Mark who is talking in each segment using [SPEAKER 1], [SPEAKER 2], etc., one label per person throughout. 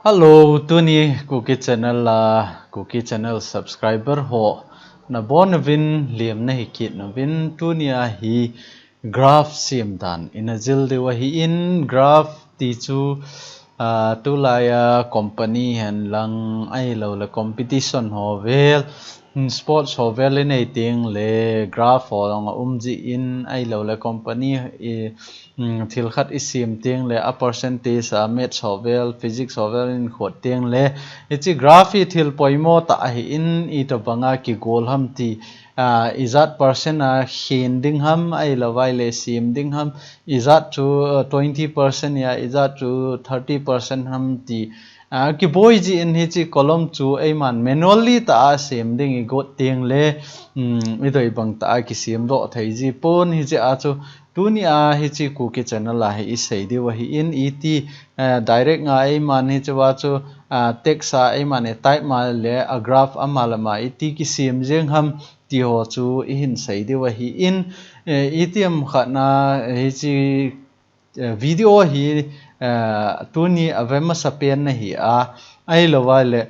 [SPEAKER 1] Hello, Tuni Cookie channel subscriber ho na bon vin liam na hikit na vin Tunia hi graph Sem Dan in a zil de wa hi in graph ti chu tu laya company han lang ai lo la competition ho vel sports ho vel in ting le graph ho long ji in ai lo la company thil khat isim ting le a percentage a maths ho vel physics ho vel in khot ting le ichi graph I thil poimo ta hi in I to banga ki goal ham ti izat percent a hin ding ham ai lo vai le sim ding ham izat to 20% ya izat to 30% ham ti ki boy ji in hi chi column chu ai man manually ta sim ding I got ting le I doi bang ta ki sim do thai ji pon hi chi a chu Tunia hi chi Cookie channel la hi sei di wa hi in iti direct nga ai man hi chawa chu text a ai man type ma le a graph amalama iti ki sim jeng ham ti ho chu I hin sei di wa hi in itiam khana hi chi video hi Tuni avema sapen na hi ai lo wa le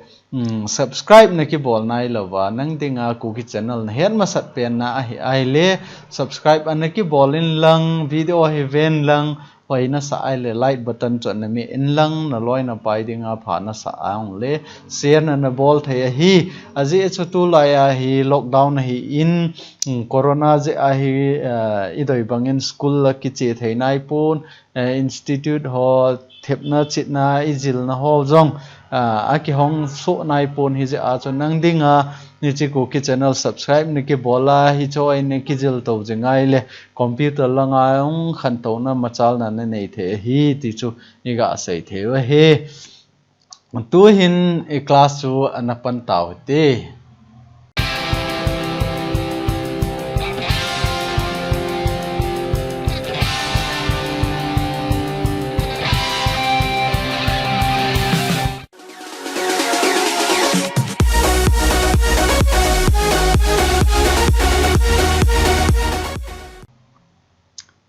[SPEAKER 1] subscribe na ki bol nai lawa nang dinga Cookie channel na her ma sat pen na ai le subscribe an ki bolin lang video hi ven lang hoi na sa ai le like button chon na mi in lang na loi na pai dinga pha na sa ang le share na bol thai hi aji chu tu la ya hi lockdown hi in corona je a hi idoi bangin school la ki che thai nai pun institute ho thepna chitna izil na ho jong aki hong so nai pon hi je a cho nang dinga ni chi Cookie channel subscribe ni ki bola hi cho ai ne ki jil to jengai le computer langa ong khan to na machal na nei the hi ti chu ni ga sei the wa he tu hin e class chu anapan taw te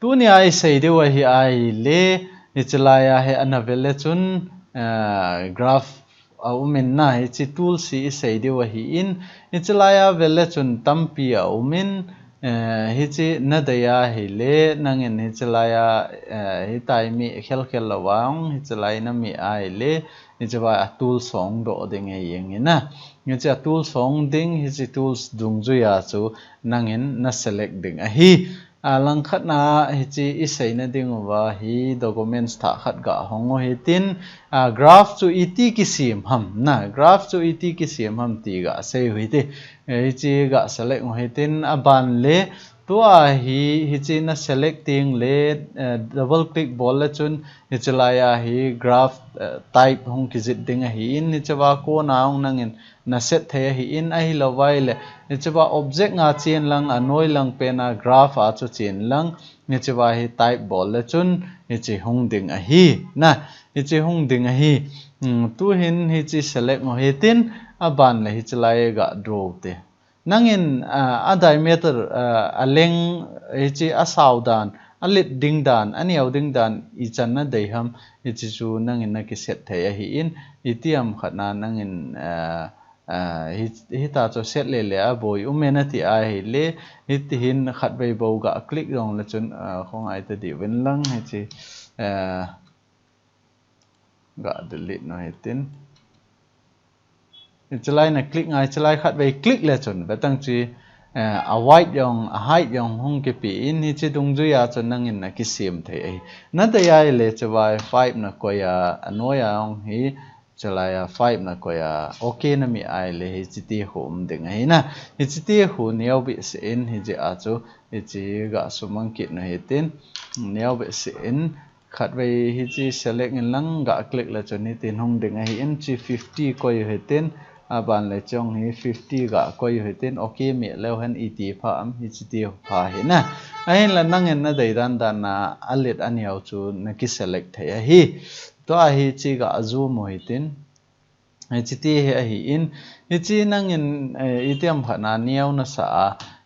[SPEAKER 1] Tunia ai sei de wa hi ai le ichlaya he anavele chun graph a umin na hi chi tool si sei de wa hi in ichlaya vele chun tampi a umin hi chi nadaya hi le nangin ichlaya hi tai mi khel khel lawang ichlai na mi ai le ichwa a tool song do ding e yeng ina icha tool song ding hi chi tools dung ju ya chu nangin na select ding a hi lang khat na hi chi isei na ding wa hi documents tha khat ga hongo hi tin graph chu iti ki sim ham na graph chu iti ki sim ham ti ga sei hui te hi chi ga select ho hi tin aban le to hi chi na selecting le double click bol la chun hi chalaya hi graph type hong ki zit ding hi in hi chawa ko na ong nangin na set the hi in ai lo wai le hi chawa object nga chen lang anoi lang pe na graph a chu chen lang hi chawa hi type bol la chun hi chi hong ding a hi na hi chi hong ding a hi tu hin hi chi select ngo hi tin aban le hi chalai ga draw te nangin a diameter a leng hi chi a saudan alit ding dan aniaw ding dan I chan na dei ham hi chi chu nangin na ki set the hi in itiam khana nangin hi ta cho set le a boy umena ti a hi le hi ti hin khat bei bo ga click rong la chun khong ai ta di wen lang hi chi ga delete no hi tin chalai na click ngai chalai khat bei click le chun betang chi a white yong a height yong hong ke pi in hi chi dung ju ya chun nangin na ki sim the ai na ta ya le chawai 5 na ko ya anoya ong hi chalaya 5 na ko ya okay na mi ai le hi chi ti hum ding ai na hi chi ti hu niaw bi se in hi ji a chu hi chi ga sumang ki na hi tin niaw bi se in khat bei hi chi select in lang ga click la chun ni tin hong ding ai in chi 50 ko hi tin aban le chong hi 50 ga ko hi tin okay mi le han iti pha am hi chi ti pha hi na ai la nangin na dei dan dan na alit aniaw chu na ki select the hi to a hi chi ga zoom mo hi tin hi chi ti hi in hi chi nangin itiam phana niaw na sa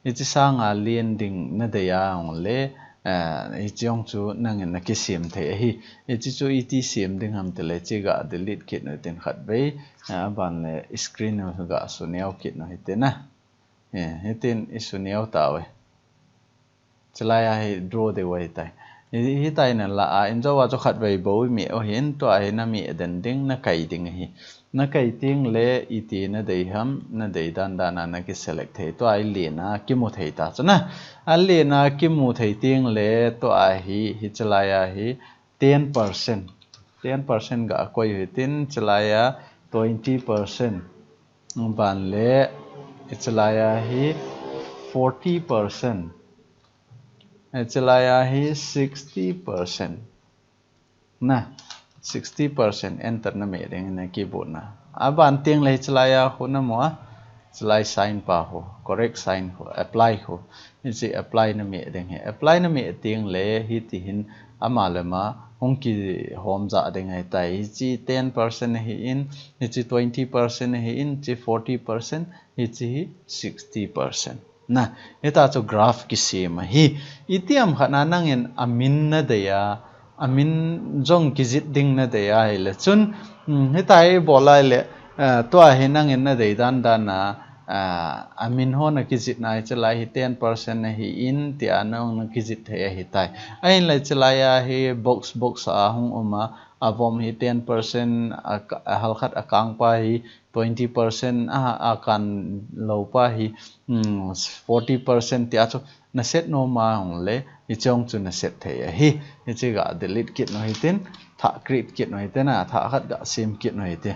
[SPEAKER 1] hi chi sa nga lien ding na de ya ong le hi chiong chu nangin na ki sim the hi chi chu it sim ding ham te le chi ga delete kit no ten khat be ban le screen no ga su neo kit no hite na hitin isu neo ta we chlaya hi draw de we tai hi tai na la in zo wa cho khat ve bo mi o hin to ai na mi den ding na kai ding hi na kai ting le iti na dei ham na dei dan dan na ki select thei to ai le na ki mu thei ta chana a le na ki mu thei ting le to ai hi chlaya hi 10% 10% ga koi hi tin chlaya 20% ban le chlaya hi 40% chlaya hi 60% na 60% enter na me ding na keyboard na aban tiang le chlaya ho na mo chlai sign pa ho correct sign ho apply ho ni apply na me ding he apply na me tiang le hi ti hin ama le ma hong ki hom za ding ai tai chi 10% hi in ni chi 20% hi in chi 40% hi chi 60% na eta cho graph ki same hi itiam khana nangin amin na deya amin jong kizit ding na deya hele chun hetai bolai le to a hinangin na dei dan dan na amin ho na kizit na chalai hi 10% na hi in ti anong na kizit the hi tai ain la chalaya hi box a hung oma avom hi 10% hal khat akang pa hi 20% akan lo pa hi 40% ti acho na set no ma hong le hi chong chu na set the hi chi ga delete kit no hi tin tha create kit no hi te na tha khat ga sim kit no hi te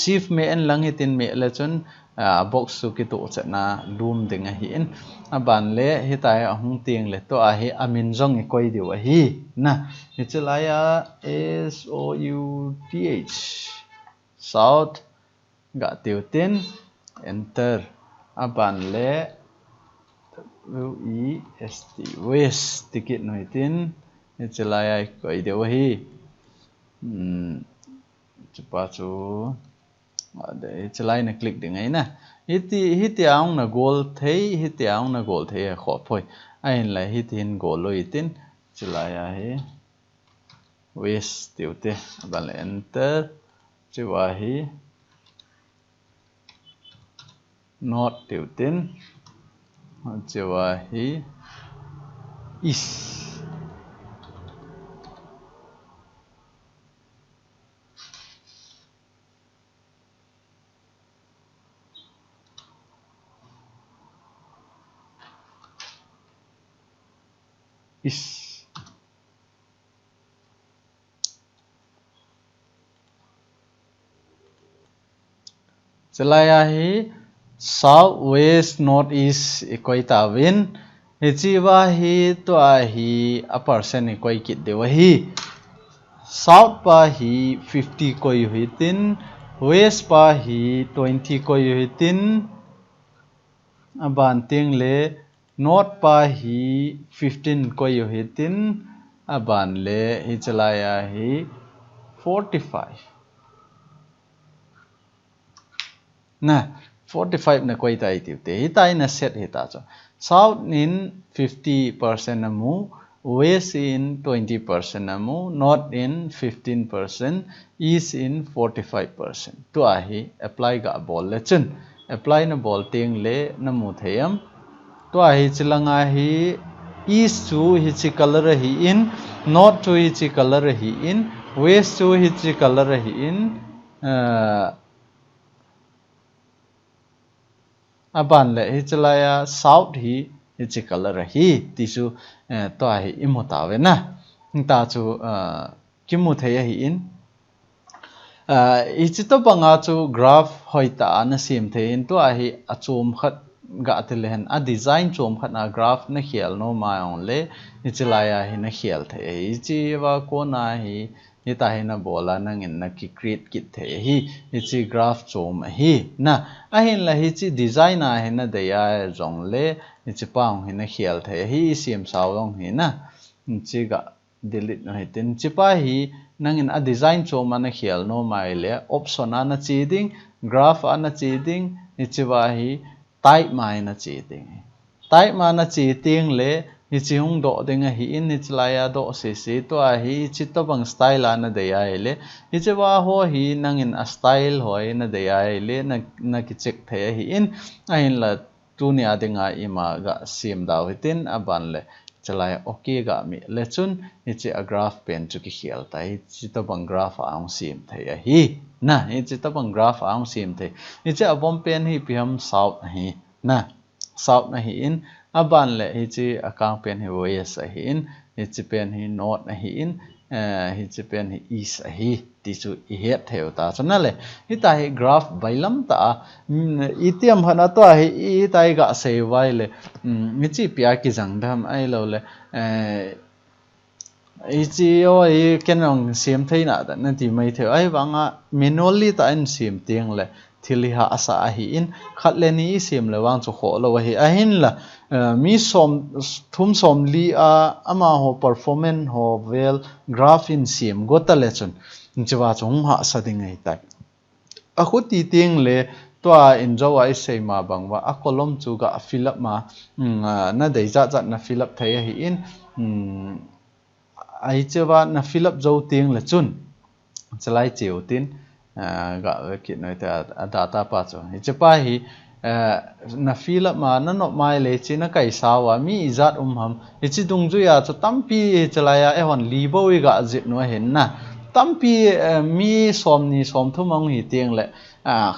[SPEAKER 1] shift me en lang hi tin me le chun box su ki to cha na room ding hi in ban le hi tai hung tiang le to a hi amin jong koi diu hi na hi chalaya south south ga tiu tin enter ban le west ticket no tin hi chalaya koi diu hi chupa chu de chalai na click ding ai na hiti aung na goal thei kho phoi ain la hitin goal lo itin chalai a he west tiute bal enter chiwa hi north tiutin chiwa hi east chalaya hi south west north east ikoi ta win hichiwa hi to a hi a percent ikoi kit dewa hi south pa hi 50 koi huitin west pa hi 20 koi huitin aban ting le north pa hi 15 koi huitin aban le hi chalaya hi 45 na 45 na koi tai tiute hi tai na set hi ta cho south in 50% amu west in 20% amu north in 15% east in 45% to a hi apply ga bol le chen apply na bol ting le na mu theyam to a hi chilanga hi east chu hi chi color hi in north chu hi chi color hi in west chu hi chi color hi in aban le hi chalaya south hi chi color hi tisu to hi imota we na ta chu kimu thei hi in ichi to banga chu graph hoita na sim thei in to hi achum khat ga telen a design chom khat na graph na khial no ma on le hi chalaya hi na khial thei ichi wa ko na hi hi ta hi na bola na ngin na ki create kit the hi chi graph chom hi na a hin la hi chi design a hi na de ya jong le chi paung hi na khial the hi sim saw long hi na chi ga delete no hi tin chi pa hi nangin a design chom na khial no mai le option ana chi ding graph ana chi ding chi wa hi type mai na chi ding type ma na chi ting le hi chi hung do dinga hi in hi chlaya do si to a hi chi to bang style ana de ai le hi che wa ho hi nangin a style hoi na de ai le na ki check the hi in a in la tu ni adinga ima ga sim daw hitin aban le chalai okay ga mi le chun hi chi a graph pen chu ki khial ta hi chi to bang graph ang sim the hi na hi chi to bang graph ang sim the hi chi a bom pen hi piam south hi na south na hi in aban le hi chi akang pen hi west hi in hi chi pen hi north na hi in hi chi pen hi east hi ti chu i het theo ta chana le hi ta hi graph bailam ta itiam hana to hi i tai ga sei wai le mi chi pia ki jang dham ai lo le chi o i kenong sim theina da na ti mai theo ai wanga manually ta in sim tiang le thili ha asa a hi in khat le ni sim le wang chu kho lo hi a hin la mi som thum som li a ama ho performance ho vel graph in sim go ta le chun chiwa chung ha sa ding ai ta a khu ti tiang le to a enjoy ai sei ma bang wa a kolom chu ga fill up ma na dei za na fill up thei hi in ai chewa na fill up zo tiang le chun chalai chiu tin ga ki noi ta data pa chu hi che pa hi na fill up ma na no mai le chi na kai sa wa mi izat ham hi chi dung ju ya chu tampi chalaya e hon li bo wi ga zit no hen na tampi mi som thu mong hi tiang le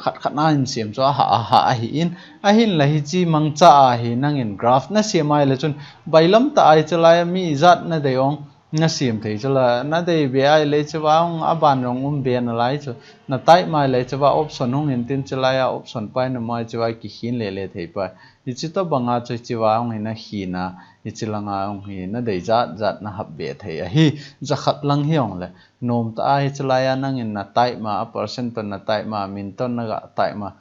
[SPEAKER 1] khat na in sim cho ha hi in a hin la hi chi mang cha hi nang in graph na semai le chun bailam ta ai chalaya mi izat na deyong na sim thei chala na dei be ai le chawang aban rong be na lai chu na tai mai le chawa option hong in tin chala ya option pai na mai chawa ki hin le thei pa ichi to banga chu chiwa hong ina hi na ichilanga hong hi na dei zat na hab be thei a hi za khat lang hi hong le nom ta ai chala ya nang in na tai ma a percent ton na tai ma min ton na ga tai ma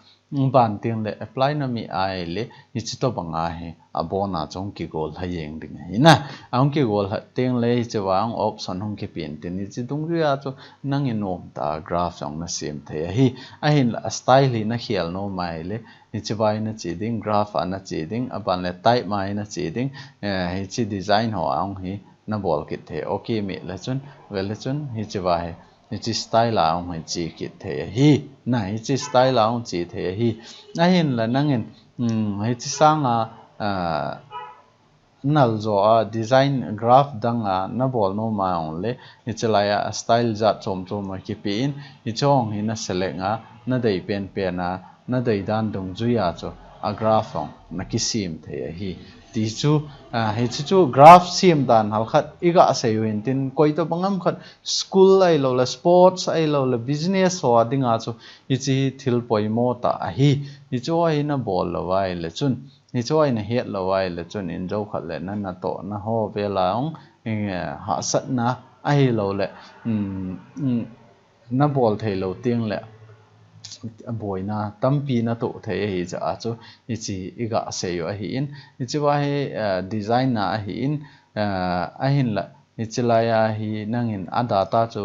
[SPEAKER 1] ban tiang le apply na mi ai le ichi to banga he abona chong ki gol ha yeng ding hi na ang ki gol ha teng le chawang option hong ki pin tin chi dung ria chu nang in nom ta graph jong na sim the hi a hin la style hi na khial no mai le ni chawai na chi ding graph ana chi ding aban le type mai na chi ding hi chi design ho ang hi na bol kit the okay mi le chun wel le chun hi chawai hi chi style ang hi chi kit the hi na hi chi style ang chi the hi na hin la nang in hi chi sang nal zo a design graph danga na bol no ma onle ni chalaya style za chom ma ki pin ni chong hi na select a na dei pen na dei dan dong ju ya cho a graph ong na ki sim the hi ti chu hi chu graph sim dan hal khat iga sei win tin koi to bangam khat school ai lo la sports ai lo la business so adinga chu hi chi thil poimo ta hi ni chu ai na bol lo wai le chun ni choi na het lo wai le chun in jo khat le na to na ho ve laung ha sat na ai lo le na bol thei lo tiang le boi na tampi na to thei hi cha chu ichi iga se yo hi in ichi wa he design na hi in a hin la ichilaya hi nangin adata chu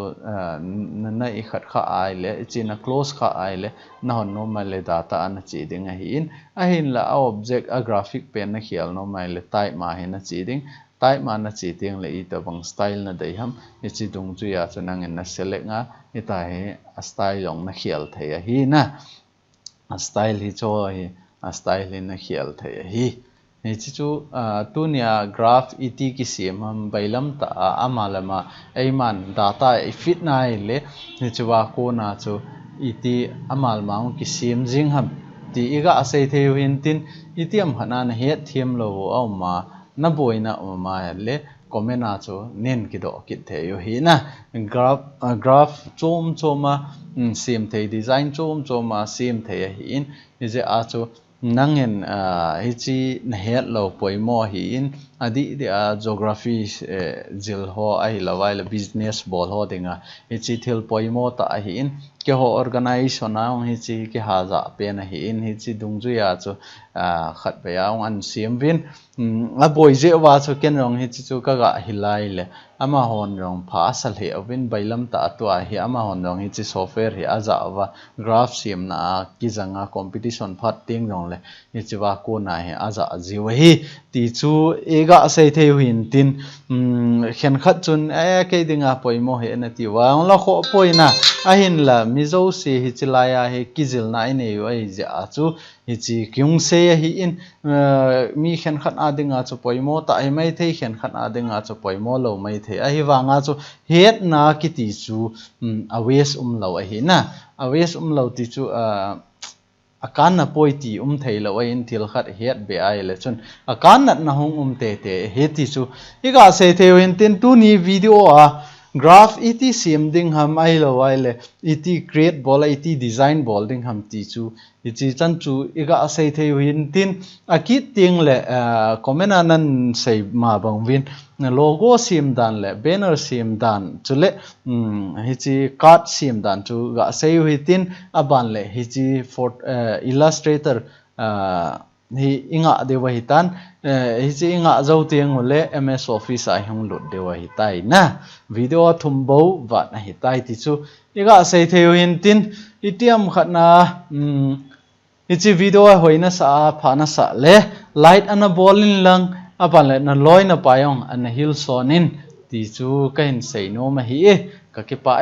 [SPEAKER 1] na I khat kha ai le ichi na close kha ai le na hon no ma le data an chi ding a hi in a hin la a object a graphic pen na khial no mai le type ma hi na chi ding type ma na chi ding le I to bang style na dei ham ichi dung chu ya chu nangin na select nga ita he a style yong na khial thei a hi na a style hi cho hi a style hi na khial thei a hi ni chi chu tu nia graph it ki sim ham bailam ta amalama eiman data I fit na le ni chuwa ko na chu it amal maung ki sim jing ham ti iga asei theu hin tin itiam hana na het thiam lo au ma na boina ma le komena chu nen ki do ki theu hi na graph choma sim thei design choma sim thei hi in je a chu nangin hi chi na het lo poimo hi in adi geography zil ho ai lawai la business bol ho dinga hi chi thil poimo ta hi in ke ho organization na ong hi chi ke ha za pe na hi in hi chi dung ju ya chu khat be ya ong an siam vin a boy je wa chu ken rong hi chi chu ka ga hilai le ama hon rong pha sal he avin bailam ta atwa hi ama hon rong hi chi software hi aza wa graph siam na ki zanga competition phat ting rong le hi chi wa ko na he aza jiwa hi ti chu ega sei the hin tin khen khat chun ke dinga poimo he na ti wa la kho poina a hin la mizo se hi chi la ya he kizil na ine yo ai ja chu hi chi kyung se hi in mi khen khat a dinga chu poimo ta ai mai thei khen khat a dinga chu poimo lo mai thei a hi wanga chu het na ki ti chu awes lo a hi na awes lo ti chu akan na poi ti thei lo a in thil khat het be ai le chun akan nat na hong te he ti chu iga se the in tin tu ni video a graph iti sim ding ham ai lo ai le iti create bol iti design bol ding ham ti chu ichi chan chu iga sei the in tin akit ting le comment anan sei ma bang win logo sim dan le banner sim dan chule hi chi card sim dan chu ga sei hui tin aban le hi chi for illustrator hi inga dewa hitan hi chi inga zo tiang le ms office a hung lut dewa hitai na video thumbo wa na hitai ti chu iga sei theu hin tin itiam khatna hi chi video hoina sa phana sa le light ana bolin lang apan le na loina payong an hil sonin ti chu kain sei no ma hi ka ki pa